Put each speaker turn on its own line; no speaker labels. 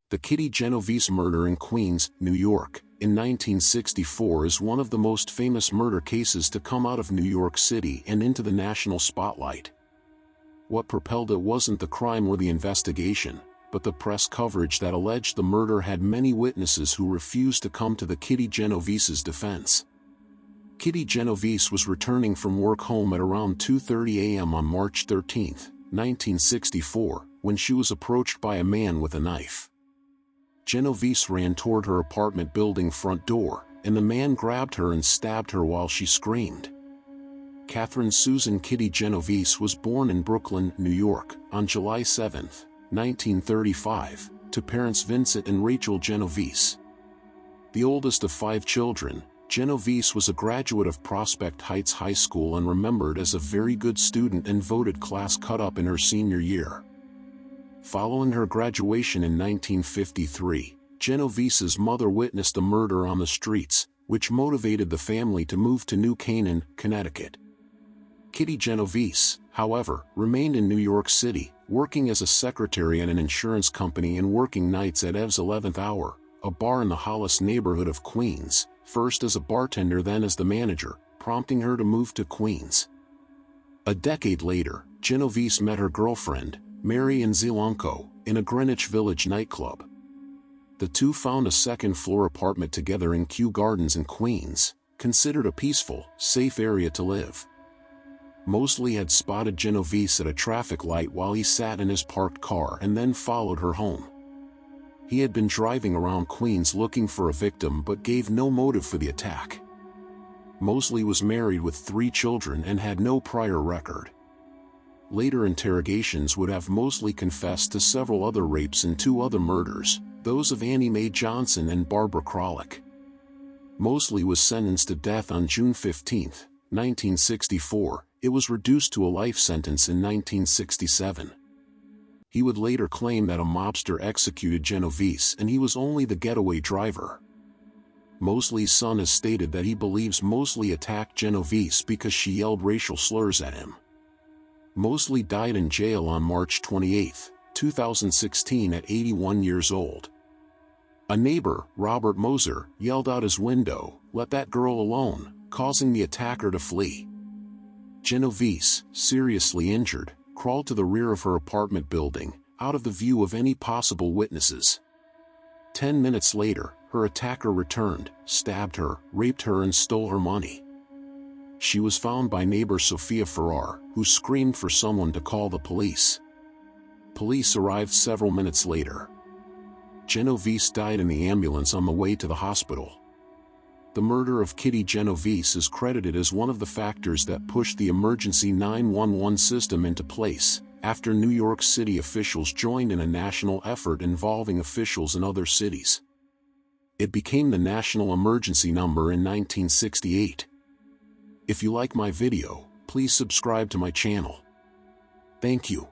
The Kitty Genovese murder in Queens, New York, in 1964 is one of the most famous murder cases to come out of New York City and into the national spotlight. What propelled it wasn't the crime or the investigation, but the press coverage that alleged the murder had many witnesses who refused to come to the Kitty Genovese's defense. Kitty Genovese was returning from work home at around 2:30 a.m. on March 13, 1964, when she was approached by a man with a knife. Genovese ran toward her apartment building front door, and the man grabbed her and stabbed her while she screamed. Catherine Susan Kitty Genovese was born in Brooklyn, New York, on July 7, 1935, to parents Vincent and Rachel Genovese. The oldest of 5 children, Genovese was a graduate of Prospect Heights High School and remembered as a very good student and voted class cut-up in her senior year. Following her graduation in 1953, Genovese's mother witnessed a murder on the streets, which motivated the family to move to New Canaan, Connecticut. Kitty Genovese, however, remained in New York City, working as a secretary at an insurance company and working nights at Ev's 11th Hour, a bar in the Hollis neighborhood of Queens, first as a bartender then as the manager, prompting her to move to Queens. A decade later, Genovese met her girlfriend, Mary Ann Zelenko, in a Greenwich Village nightclub. The two found a second-floor apartment together in Kew Gardens in Queens, considered a peaceful, safe area to live. Mosley had spotted Genovese at a traffic light while he sat in his parked car and then followed her home. He had been driving around Queens looking for a victim but gave no motive for the attack. Mosley was married with 3 children and had no prior record. Later interrogations would have Mosley confessed to several other rapes and 2 other murders, those of Annie Mae Johnson and Barbara Kralik. Mosley was sentenced to death on June 15, 1964. It was reduced to a life sentence in 1967. He would later claim that a mobster executed Genovese and he was only the getaway driver. Mosley's son has stated that he believes Mosley attacked Genovese because she yelled racial slurs at him. Mosley died in jail on March 28, 2016 at 81 years old. A neighbor, Robert Moser, yelled out his window, "Let that girl alone," causing the attacker to flee. Genovese, seriously injured, crawled to the rear of her apartment building, out of the view of any possible witnesses. 10 minutes later, her attacker returned, stabbed her, raped her and stole her money. She was found by neighbor Sophia Farrar, who screamed for someone to call the police. Police arrived several minutes later. Genovese died in the ambulance on the way to the hospital. The murder of Kitty Genovese is credited as one of the factors that pushed the emergency 911 system into place, after New York City officials joined in a national effort involving officials in other cities. It became the national emergency number in 1968. If you like my video, please subscribe to my channel. Thank you.